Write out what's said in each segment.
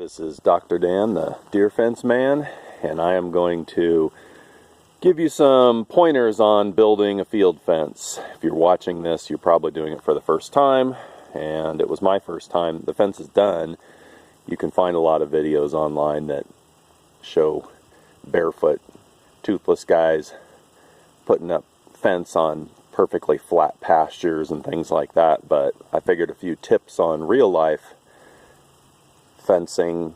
This is Dr. Dan, the Deer Fence Man, and I am going to give you some pointers on building a field fence. If you're watching this, you're probably doing it for the first time, and it was my first time. The fence is done. You can find a lot of videos online that show barefoot, toothless guys putting up fence on perfectly flat pastures and things like that, but I figured a few tips on real life fencing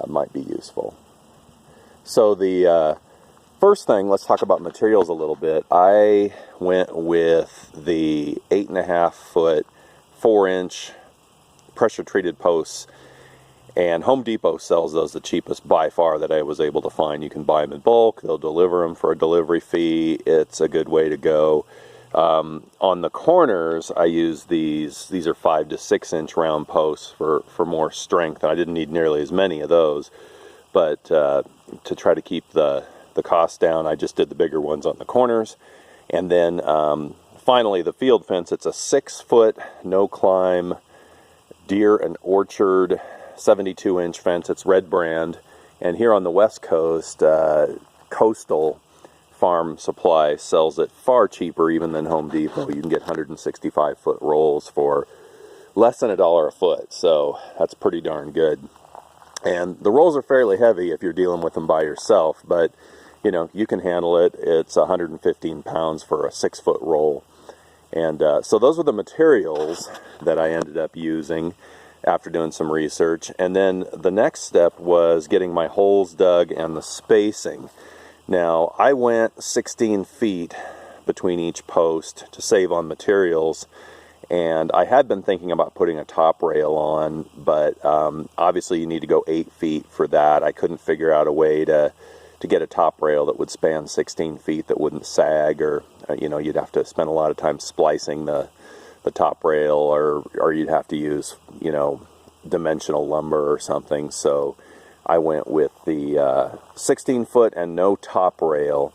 might be useful. So the first thing, let's talk about materials a little bit. I went with the 8.5 foot 4-inch pressure treated posts, and Home Depot sells those the cheapest by far that I was able to find. You can buy them in bulk, they'll deliver them for a delivery fee. It's a good way to go. On the corners, I use these are 5 to 6 inch round posts for more strength. I didn't need nearly as many of those, but to try to keep the cost down, I just did the bigger ones on the corners. And then finally, the field fence, it's a 6-foot no climb deer and orchard 72-inch fence. It's Red Brand, and here on the West Coast, Coastal Farm Supply sells it far cheaper even than Home Depot. You can get 165-foot rolls for less than $1 a foot, so that's pretty darn good. And the rolls are fairly heavy if you're dealing with them by yourself, but you know, you can handle it. It's 115 pounds for a 6-foot roll. And so those were the materials that I ended up using after doing some research. And then the next step was getting my holes dug and the spacing. Now, I went 16 feet between each post to save on materials, and I had been thinking about putting a top rail on, but obviously you need to go 8 feet for that. I couldn't figure out a way to get a top rail that would span 16 feet that wouldn't sag, or you know, you'd have to spend a lot of time splicing the top rail, or you'd have to use, you know, dimensional lumber or something. So I went with the 16 foot and no top rail.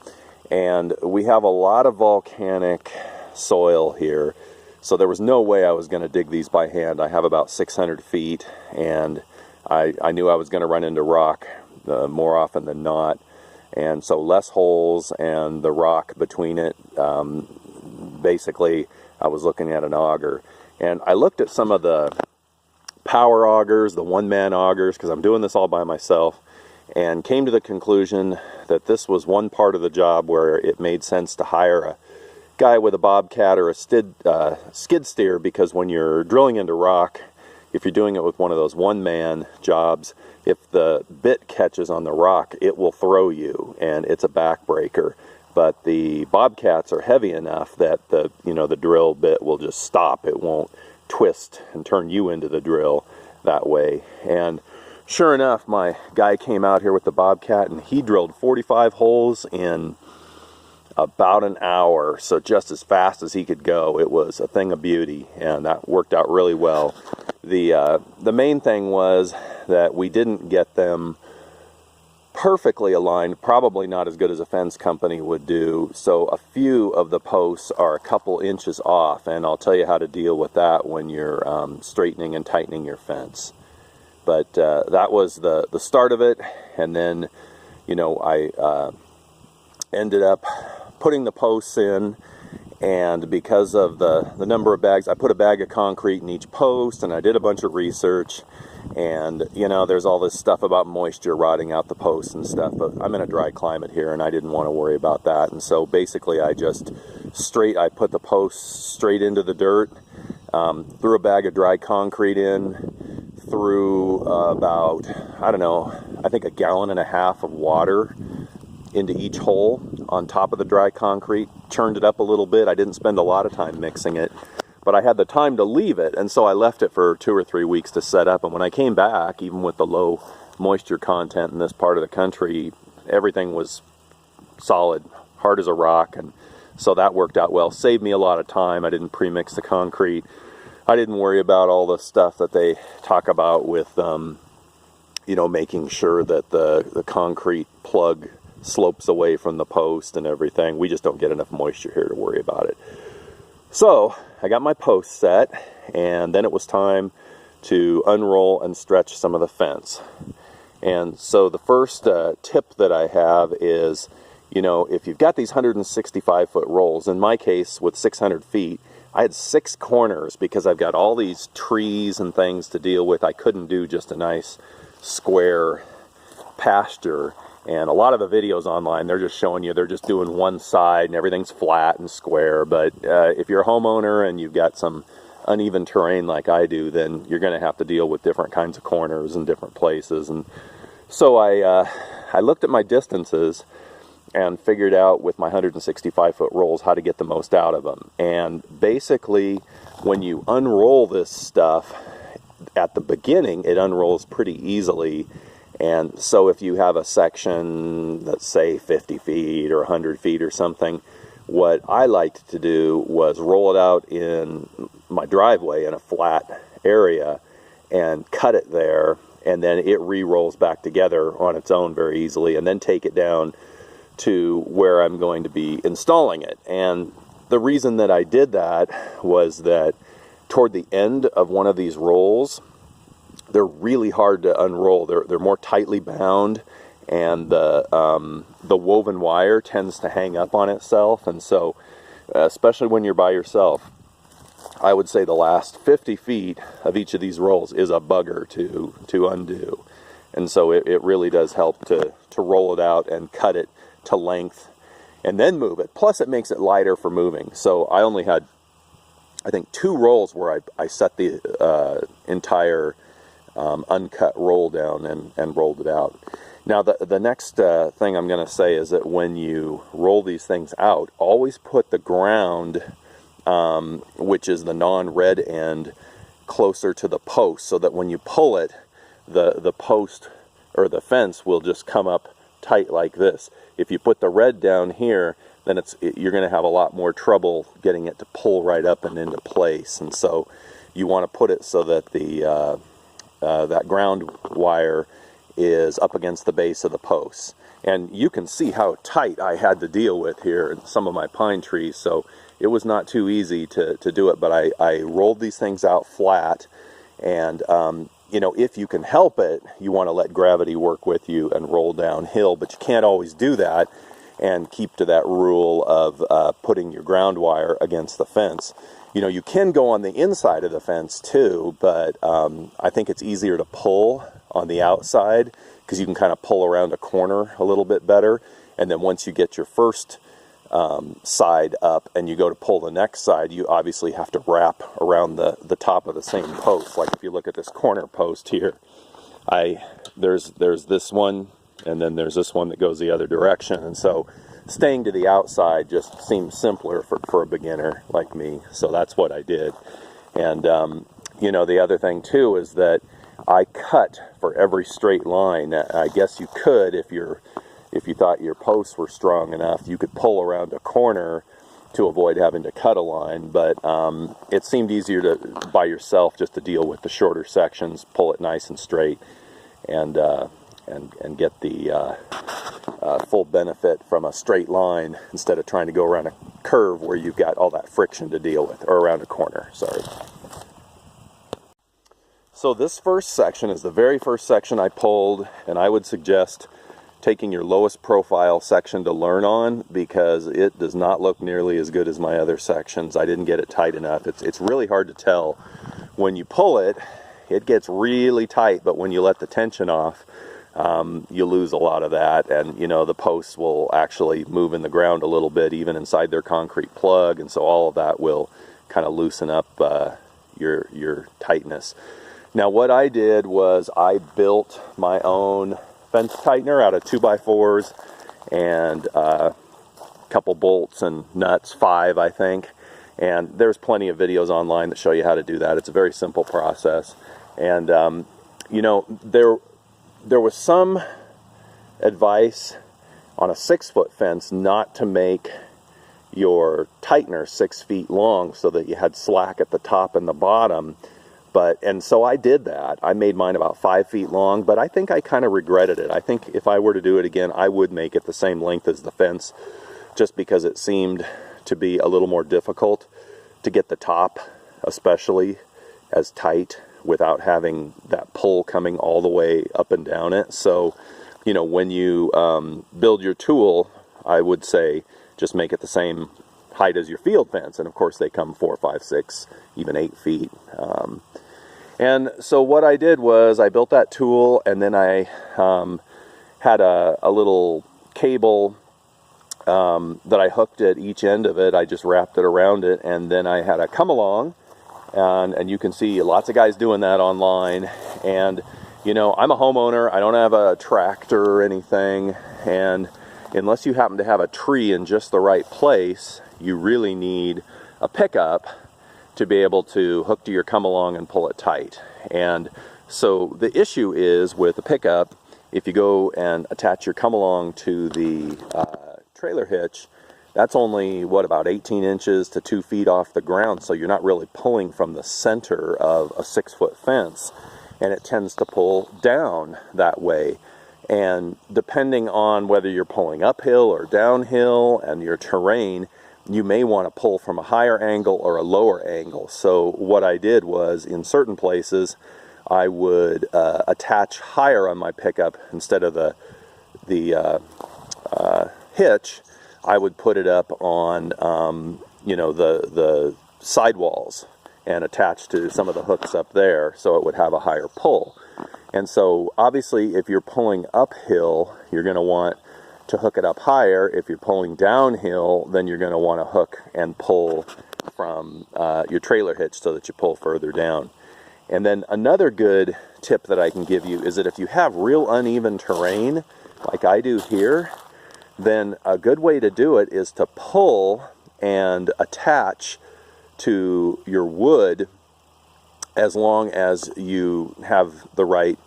And we have a lot of volcanic soil here, so there was no way I was going to dig these by hand. I have about 600 feet, and I knew I was going to run into rock more often than not. And so less holes and the rock between it. Basically, I was looking at an auger. And I looked at some of the power augers, the one-man augers, because I'm doing this all by myself, and came to the conclusion that this was one part of the job where it made sense to hire a guy with a bobcat or a skid steer, because when you're drilling into rock, if you're doing it with one of those one-man jobs, if the bit catches on the rock, it will throw you, and it's a backbreaker. But the bobcats are heavy enough that the drill bit will just stop. It won't twist and turn you into the drill that way. And sure enough, my guy came out here with the bobcat, and he drilled 45 holes in about an hour, so just as fast as he could go. It was a thing of beauty, and that worked out really well. The main thing was that we didn't get them perfectly aligned, probably not as good as a fence company would do, so a few of the posts are a couple inches off, and I'll tell you how to deal with that when you're straightening and tightening your fence. But that was the start of it, and then, you know, I ended up putting the posts in, and because of the number of bags, I put a bag of concrete in each post, and I did a bunch of research. And you know, there's all this stuff about moisture rotting out the posts and stuff, but I'm in a dry climate here, and I didn't want to worry about that. And so basically I put the posts straight into the dirt, threw a bag of dry concrete in, threw about, I don't know, I think 1.5 gallons of water into each hole on top of the dry concrete, churned it up a little bit. I didn't spend a lot of time mixing it, but I had the time to leave it, and so I left it for 2 or 3 weeks to set up. And when I came back, even with the low moisture content in this part of the country, everything was solid, hard as a rock, and so that worked out well. Saved me a lot of time. I didn't pre-mix the concrete. I didn't worry about all the stuff that they talk about with, you know, making sure that the concrete plug slopes away from the post and everything. We just don't get enough moisture here to worry about it. So I got my post set, and then it was time to unroll and stretch some of the fence. And so the first tip that I have is, you know, if you've got these 165-foot rolls, in my case with 600 feet, I had 6 corners because I've got all these trees and things to deal with. I couldn't do just a nice square pasture. And a lot of the videos online, they're just showing you they're just doing one side and everything's flat and square. But if you're a homeowner and you've got some uneven terrain like I do, then you're going to have to deal with different kinds of corners and different places. And so I looked at my distances and figured out with my 165-foot rolls how to get the most out of them. And basically, when you unroll this stuff at the beginning, it unrolls pretty easily. And so if you have a section, let's say 50 feet or 100 feet or something, what I liked to do was roll it out in my driveway in a flat area and cut it there, and then it re-rolls back together on its own very easily, and then take it down to where I'm going to be installing it. And the reason that I did that was that toward the end of one of these rolls, they're really hard to unroll. They're more tightly bound, and the woven wire tends to hang up on itself. And so, especially when you're by yourself, I would say the last 50 feet of each of these rolls is a bugger to undo. And so it really does help to roll it out and cut it to length and then move it. Plus it makes it lighter for moving. So I only had, I think, 2 rolls where I set the entire uncut roll down and rolled it out. Now the next thing I'm going to say is that when you roll these things out, always put the ground, which is the non-red end, closer to the post, so that when you pull it, the post or the fence will just come up tight like this. If you put the red down here, then you're going to have a lot more trouble getting it to pull right up and into place. And so you want to put it so that the that ground wire is up against the base of the posts. And you can see how tight I had to deal with here in some of my pine trees, so it was not too easy to do it. But I rolled these things out flat, and you know, if you can help it, you want to let gravity work with you and roll downhill, but you can't always do that and keep to that rule of putting your ground wire against the fence. You know, you can go on the inside of the fence too, but I think it's easier to pull on the outside because you can kind of pull around a corner a little bit better. And then once you get your first side up and you go to pull the next side, you obviously have to wrap around the top of the same post. Like if you look at this corner post here, there's this one, and then there's this one that goes the other direction. And so staying to the outside just seems simpler for a beginner like me. So that's what I did. And you know, the other thing too is that I cut for every straight line. I guess you could, if you thought your posts were strong enough, you could pull around a corner to avoid having to cut a line. But it seemed easier to, by yourself, just to deal with the shorter sections, pull it nice and straight, and get the full benefit from a straight line instead of trying to go around a curve where you've got all that friction to deal with, or around a corner, sorry. So this first section is the very first section I pulled, and I would suggest taking your lowest profile section to learn on, because it does not look nearly as good as my other sections. I didn't get it tight enough. It's really hard to tell. When you pull it, it gets really tight, but when you let the tension off, you lose a lot of that, and you know, the posts will actually move in the ground a little bit, even inside their concrete plug, and so all of that will kind of loosen up your tightness. Now what I did was I built my own fence tightener out of 2x4s and a couple bolts and nuts, 5 I think, and there's plenty of videos online that show you how to do that. It's a very simple process. And you know, there was some advice on a 6-foot fence not to make your tightener 6 feet long so that you had slack at the top and the bottom. And so I did that. I made mine about 5 feet long, but I think I kind of regretted it. I think if I were to do it again, I would make it the same length as the fence, just because it seemed to be a little more difficult to get the top, especially, as tight without having that pull coming all the way up and down it. So, you know, when you build your tool, I would say just make it the same height as your field fence. And of course they come 4, 5, 6, even 8 feet. And so what I did was I built that tool, and then I had a little cable that I hooked at each end of it. I just wrapped it around it, and then I had a come along, and you can see lots of guys doing that online. And you know, I'm a homeowner, I don't have a tractor or anything, and unless you happen to have a tree in just the right place, you really need a pickup to be able to hook to your come along and pull it tight. And so the issue is with the pickup, if you go and attach your come along to the trailer hitch, that's only, what, about 18 inches to 2 feet off the ground, so you're not really pulling from the center of a 6-foot fence, and it tends to pull down that way. And depending on whether you're pulling uphill or downhill and your terrain, you may want to pull from a higher angle or a lower angle. So what I did was, in certain places, I would attach higher on my pickup. Instead of the hitch, I would put it up on you know, the sidewalls and attach to some of the hooks up there, so it would have a higher pull. And so obviously if you're pulling uphill, you're going to want to hook it up higher. If you're pulling downhill, then you're going to want to hook and pull from your trailer hitch so that you pull further down. And then another good tip that I can give you is that if you have real uneven terrain, like I do here, then a good way to do it is to pull and attach to your wood, as long as you have the right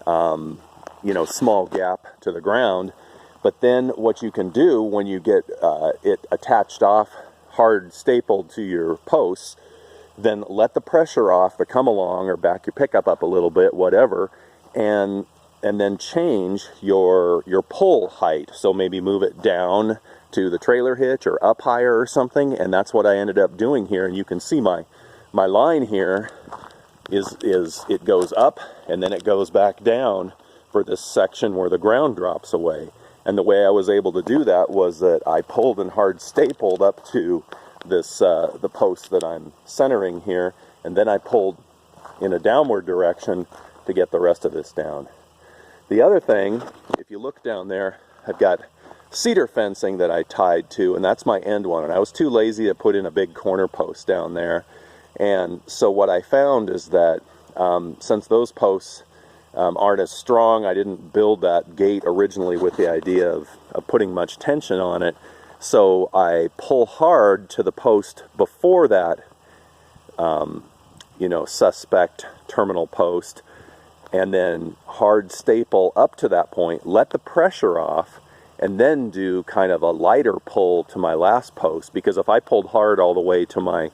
you know, small gap to the ground. But then what you can do when you get it attached off, hard stapled to your posts, then let the pressure off to come along, or back your pickup up a little bit, whatever, and then change your pull height. So maybe move it down to the trailer hitch or up higher or something, and that's what I ended up doing here. And you can see my line here is it goes up and then it goes back down for this section where the ground drops away. And the way I was able to do that was that I pulled and hard stapled up to this the post that I'm centering here, and then I pulled in a downward direction to get the rest of this down. The other thing, if you look down there, I've got cedar fencing that I tied to, and that's my end one. And I was too lazy to put in a big corner post down there. And so what I found is that since those posts aren't as strong, I didn't build that gate originally with the idea of putting much tension on it. So I pull hard to the post before that, you know, suspect terminal post, and then hard staple up to that point, let the pressure off, and then do kind of a lighter pull to my last post. Because if I pulled hard all the way to my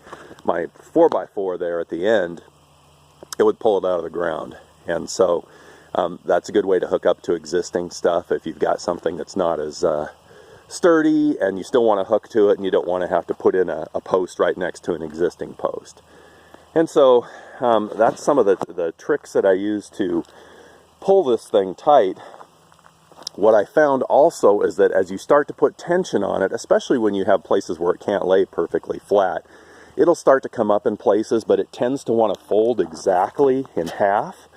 4x4 there at the end, it would pull it out of the ground. And so that's a good way to hook up to existing stuff if you've got something that's not as sturdy and you still want to hook to it and you don't want to have to put in a post right next to an existing post. And so that's some of the tricks that I use to pull this thing tight. What I found also is that as you start to put tension on it, especially when you have places where it can't lay perfectly flat, it'll start to come up in places, but it tends to want to fold exactly in half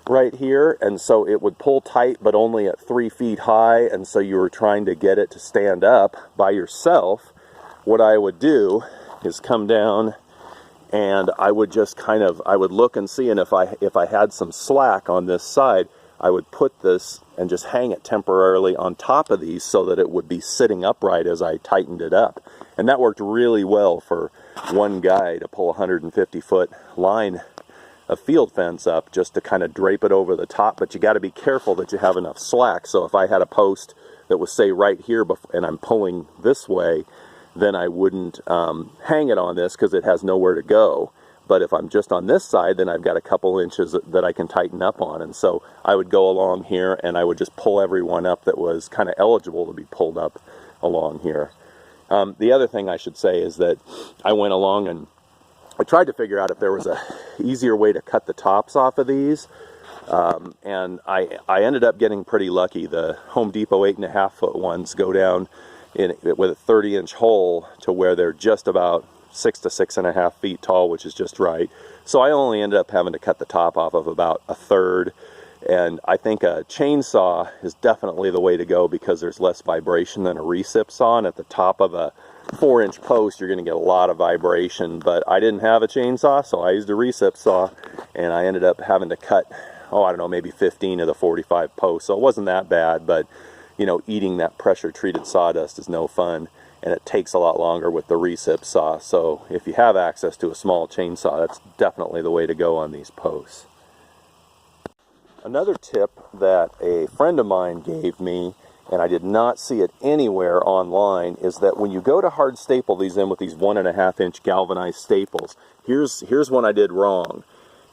right here, and so it would pull tight but only at 3 feet high. And so you were trying to get it to stand up by yourself. What I would do is come down, and I would just I would look and see, and if I had some slack on this side, I would put this and just hang it temporarily on top of these so that it would be sitting upright as I tightened it up. And that worked really well for one guy to pull a 150-foot line of field fence up, just to kind of drape it over the top. But you got to be careful that you have enough slack. So if I had a post that was, say, right here and I'm pulling this way, then I wouldn't hang it on this because it has nowhere to go. But if I'm just on this side, then I've got a couple inches that I can tighten up on. And so I would go along here and I would just pull everyone up that was kind of eligible to be pulled up along here. The other thing I should say is that I went along and tried to figure out if there was a easier way to cut the tops off of these, and I ended up getting pretty lucky. The Home Depot 8.5 foot ones go down with a 30-inch hole to where they're just about 6 to 6.5 feet tall, which is just right. So I only ended up having to cut the top off of about a third, and I think a chainsaw is definitely the way to go because there's less vibration than a recip saw, and at the top of a 4-inch post you're going to get a lot of vibration. But I didn't have a chainsaw, so I used a recip saw, and I ended up having to cut, I don't know, maybe 15 of the 45 posts, so it wasn't that bad. But you know, eating that pressure treated sawdust is no fun, and it takes a lot longer with the recip saw. So if you have access to a small chainsaw, that's definitely the way to go on these posts. Another tip that a friend of mine gave me, and I did not see it anywhere online, is that when you go to hard staple these in with these 1.5-inch galvanized staples, here's one I did wrong.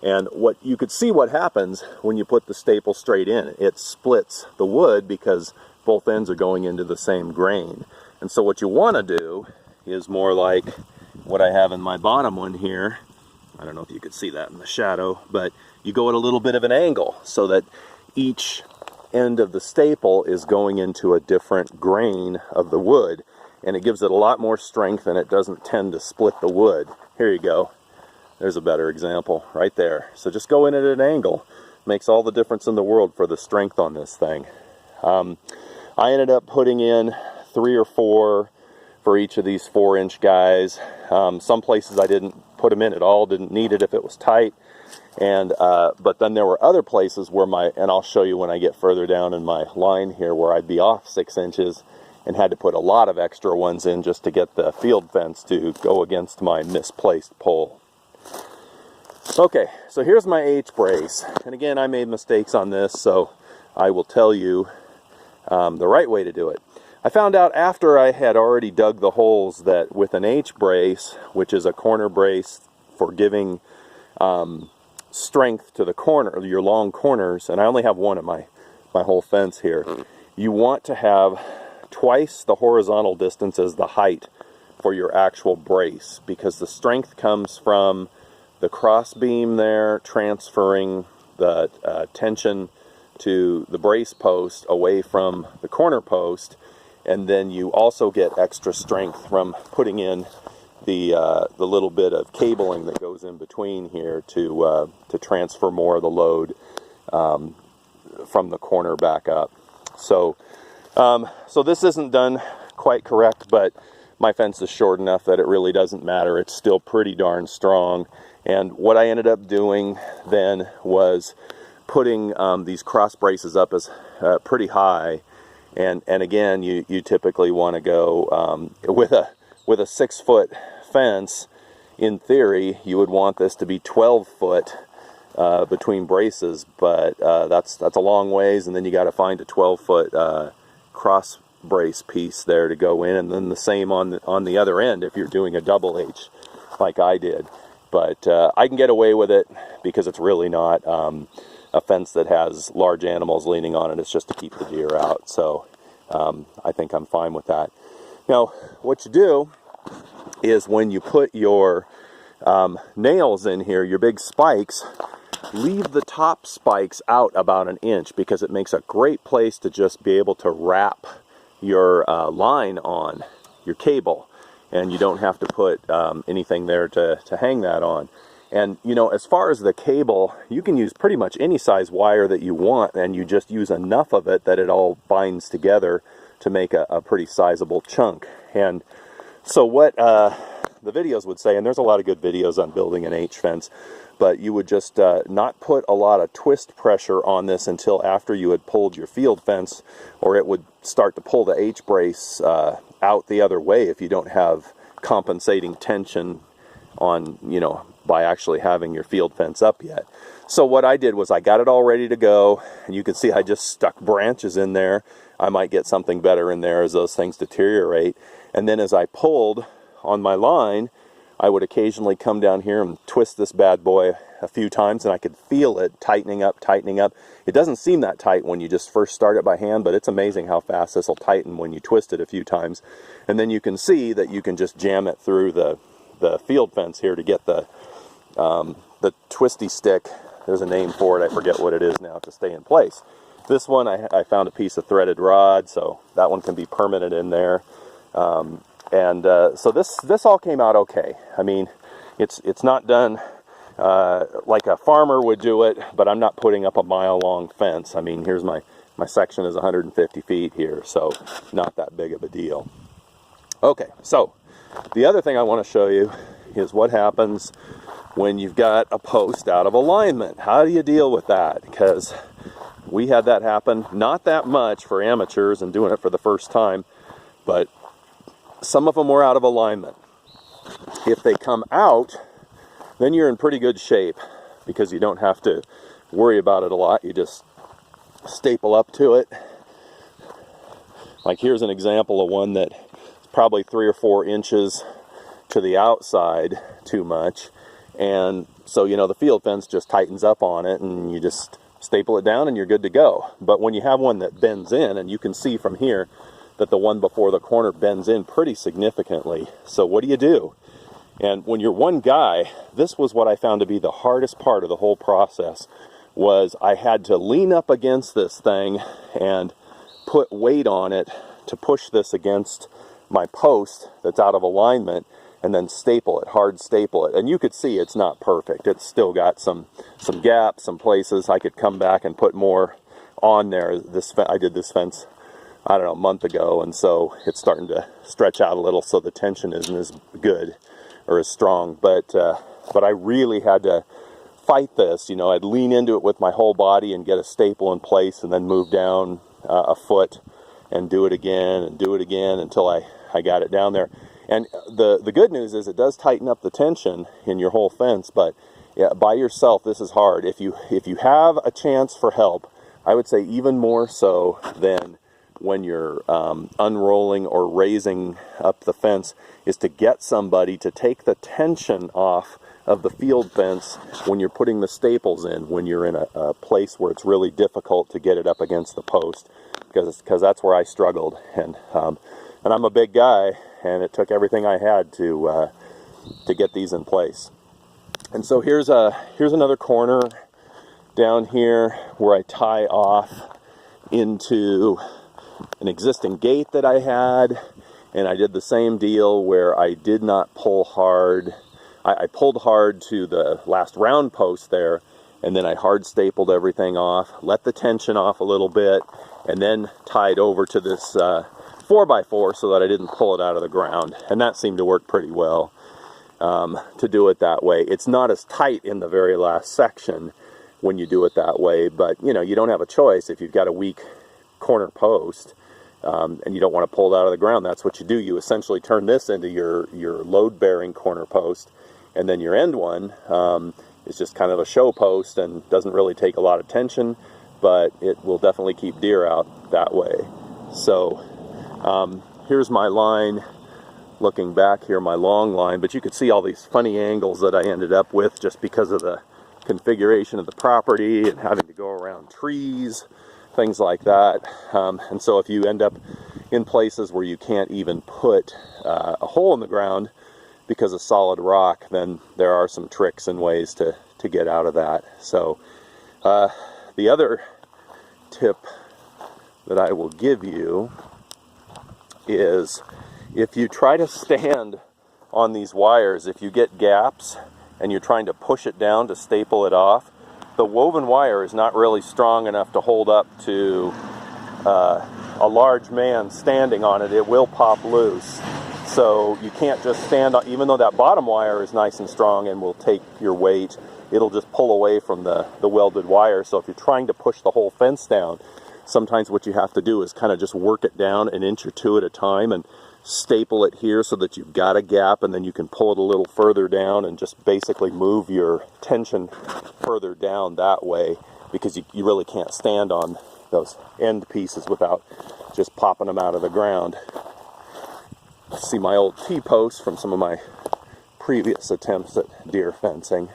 And what you could see what happens when you put the staple straight in. It splits the wood because both ends are going into the same grain. And so what you want to do is more like what I have in my bottom one here. I don't know if you could see that in the shadow, but you go at a little bit of an angle so that each end of the staple is going into a different grain of the wood, and it gives it a lot more strength and it doesn't tend to split the wood. Here you go. There's a better example right there. So just go in at an angle. Makes all the difference in the world for the strength on this thing. I ended up putting in 3 or 4 for each of these 4-inch guys. Some places I didn't put them in at all, didn't need it if it was tight. And but then there were other places where and I'll show you when I get further down in my line here, where I'd be off 6 inches and had to put a lot of extra ones in just to get the field fence to go against my misplaced pole. Okay, so here's my H-brace, and again I made mistakes on this, so I will tell you the right way to do it. I found out after I had already dug the holes that with an H-brace, which is a corner brace for giving strength to the corner, your long corners, and I only have one at my whole fence here, you want to have twice the horizontal distance as the height for your actual brace, because the strength comes from the cross beam there transferring the tension to the brace post away from the corner post, and then you also get extra strength from putting in the little bit of cabling that goes in between here to transfer more of the load from the corner back up. So so this isn't done quite correct, but my fence is short enough that it really doesn't matter. It's still pretty darn strong. And what I ended up doing then was putting these cross braces up as pretty high, and again you typically want to go with a 6-foot fence. In theory you would want this to be 12 foot between braces, but that's a long ways, and then you got to find a 12-foot cross brace piece there to go in, and then the same on the other end if you're doing a double H like I did. But I can get away with it because it's really not a fence that has large animals leaning on it. It's just to keep the deer out. So I think I'm fine with that. Now, what you do is when you put your nails in here, your big spikes, leave the top spikes out about 1 inch, because it makes a great place to just be able to wrap your line on your cable. And you don't have to put anything there to hang that on. And you know, as far as the cable, you can use pretty much any size wire that you want, and you just use enough of it that it all binds together to make a pretty sizable chunk. And so what the videos would say, and there's a lot of good videos on building an H fence, but you would just not put a lot of twist pressure on this until after you had pulled your field fence, or it would start to pull the H-brace out the other way if you don't have compensating tension on, you know, by actually having your field fence up yet. So what I did was I got it all ready to go, and you can see I just stuck branches in there. I might get something better in there as those things deteriorate. And then as I pulled on my line, I would occasionally come down here and twist this bad boy a few times, and I could feel it tightening up, tightening up. It doesn't seem that tight when you just first start it by hand, but it's amazing how fast this will tighten when you twist it a few times. And then you can see that you can just jam it through the the field fence here to get the twisty stick. There's a name for it, I forget what it is now, to stay in place. This one, I found a piece of threaded rod, so that one can be permanent in there. So this all came out okay. I mean, it's not done like a farmer would do it, but I'm not putting up a mile-long fence. I mean, here's my section is 150 feet here, so not that big of a deal. Okay, so the other thing I want to show you is what happens when you've got a post out of alignment. How do you deal with that? Because we had that happen, not that much for amateurs and doing it for the first time, but some of them were out of alignment. If they come out, then you're in pretty good shape because you don't have to worry about it a lot. You just staple up to it. Like here's an example of one that is probably 3 or 4 inches to the outside too much. And so, you know, the field fence just tightens up on it and you just staple it down and you're good to go. But when you have one that bends in, and you can see from here that the one before the corner bends in pretty significantly. So what do? And when you're one guy, this was what I found to be the hardest part of the whole process, was I had to lean up against this thing and put weight on it to push this against my post that's out of alignment, and then staple it, hard staple it. And you could see it's not perfect. It's still got some gaps, some places I could come back and put more on there. I did this fence, I don't know, a month ago, and so it's starting to stretch out a little, so the tension isn't as good or as strong. But I really had to fight this. You know, I'd lean into it with my whole body and get a staple in place, and then move down a foot and do it again until I got it down there. And the good news is it does tighten up the tension in your whole fence, but yeah, by yourself this is hard. If you have a chance for help, I would say even more so than when you're unrolling or raising up the fence, is to get somebody to take the tension off of the field fence when you're putting the staples in, when you're in a place where it's really difficult to get it up against the post, because that's where I struggled. And I'm a big guy, and it took everything I had to get these in place. And so here's another corner down here where I tie off into an existing gate that I had, and I did the same deal where I did not pull hard. I pulled hard to the last round post there, and then I hard stapled everything off, let the tension off a little bit, and then tied over to this 4x4 so that I didn't pull it out of the ground. And that seemed to work pretty well to do it that way. It's not as tight in the very last section when you do it that way, but you know, you don't have a choice. If you've got a weak corner post and you don't want to pull it out of the ground, that's what you do. You essentially turn this into your load-bearing corner post, and then your end one is just kind of a show post and doesn't really take a lot of tension, but it will definitely keep deer out that way. So here's my line looking back here, my long line, but you could see all these funny angles that I ended up with just because of the configuration of the property and having to go around trees, things like that. And so if you end up in places where you can't even put a hole in the ground because of solid rock, then there are some tricks and ways to get out of that. So the other tip that I will give you is, if you try to stand on these wires, if you get gaps and you're trying to push it down to staple it off, the woven wire is not really strong enough to hold up to a large man standing on it. It will pop loose. So you can't just stand on, even though that bottom wire is nice and strong and will take your weight, it'll just pull away from the welded wire. So if you're trying to push the whole fence down, sometimes what you have to do is kind of just work it down an inch or two at a time and staple it here so that you've got a gap, and then you can pull it a little further down and just basically move your tension further down that way, because you really can't stand on those end pieces without just popping them out of the ground. See my old T-posts from some of my previous attempts at deer fencing.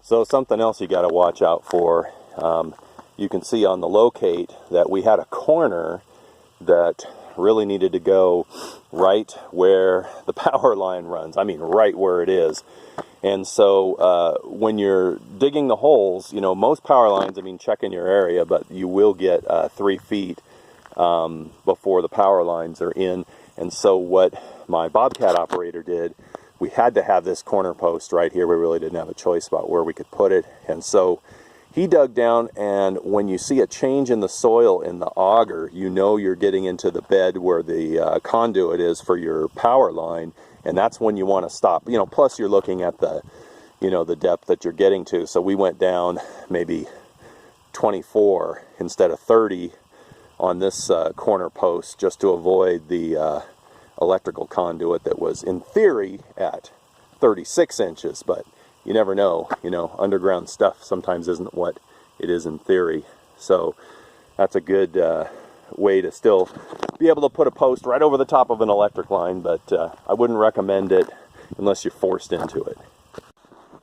So something else you got to watch out for. You can see on the locate that we had a corner that really needed to go right where the power line runs. I mean, right where it is. And so when you're digging the holes, you know, most power lines, I mean, check in your area, but you will get 3 feet before the power lines are in. And so what my Bobcat operator did, we had to have this corner post right here. We really didn't have a choice about where we could put it. And so he dug down, and when you see a change in the soil in the auger, you know you're getting into the bed where the conduit is for your power line, and that's when you want to stop. You know, plus you're looking at the, you know, the depth that you're getting to. So we went down maybe 24 instead of 30 on this corner post just to avoid the electrical conduit that was in theory at 36 inches, but you never know, you know, underground stuff sometimes isn't what it is in theory. So that's a good way to still be able to put a post right over the top of an electric line, but I wouldn't recommend it unless you're forced into it.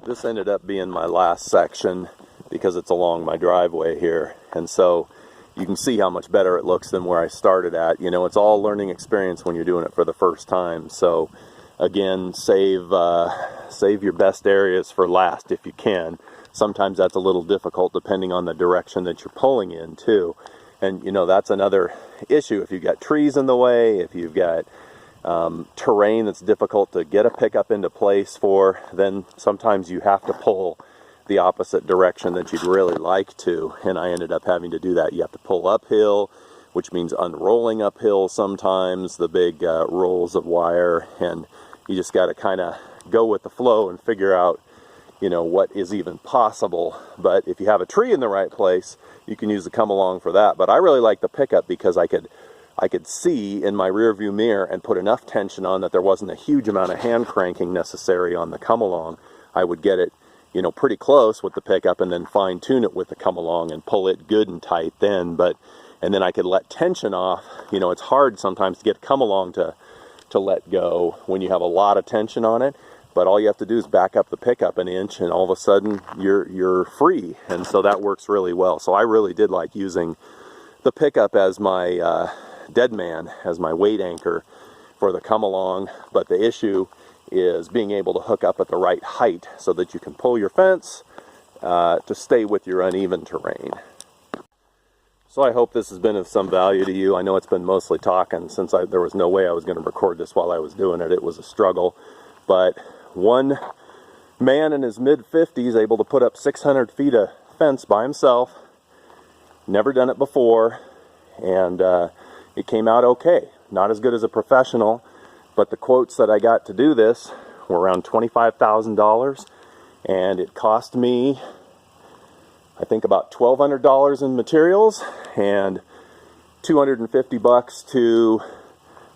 This ended up being my last section because it's along my driveway here, and so you can see how much better it looks than where I started at. You know, it's all learning experience when you're doing it for the first time. So again, save your best areas for last if you can. Sometimes that's a little difficult depending on the direction that you're pulling in too. And you know, that's another issue. If you've got trees in the way, if you've got terrain that's difficult to get a pickup into place for, then sometimes you have to pull the opposite direction that you'd really like to. And I ended up having to do that. You have to pull uphill, which means unrolling uphill sometimes, the big rolls of wire, and you just got to kind of go with the flow and figure out, you know, what is even possible. But if you have a tree in the right place, you can use the come along for that. But I really like the pickup because I could see in my rear view mirror and put enough tension on that there wasn't a huge amount of hand cranking necessary on the come along. I would get it, you know, pretty close with the pickup and then fine tune it with the come along and pull it good and tight then. And then I could let tension off. You know, it's hard sometimes to get come along to let go when you have a lot of tension on it, but all you have to do is back up the pickup an inch and all of a sudden you're free. And so that works really well. So I really did like using the pickup as my dead man, as my weight anchor for the come along. But the issue is being able to hook up at the right height so that you can pull your fence to stay with your uneven terrain. So I hope this has been of some value to you. I know it's been mostly talking since there was no way I was going to record this while I was doing it. It was a struggle. But one man in his mid-50s able to put up 600 feet of fence by himself. Never done it before. And it came out okay. Not as good as a professional, but the quotes that I got to do this were around $25,000. And it cost me, I think, about $1,200 in materials and $250 to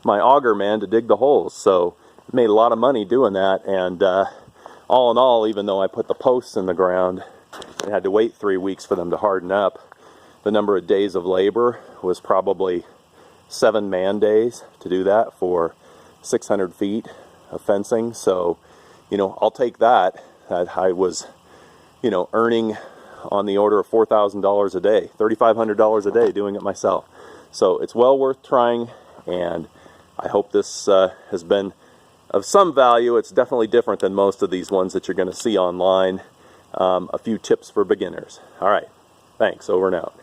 my auger man to dig the holes. So I made a lot of money doing that. And all in all, even though I put the posts in the ground and had to wait 3 weeks for them to harden up, the number of days of labor was probably 7 man days to do that for 600 feet of fencing. So, you know, I'll take that. I was, you know, earning on the order of $4,000 a day, $3,500 a day doing it myself. So it's well worth trying, and I hope this has been of some value. It's definitely different than most of these ones that you're going to see online. A few tips for beginners. All right, thanks, over and out.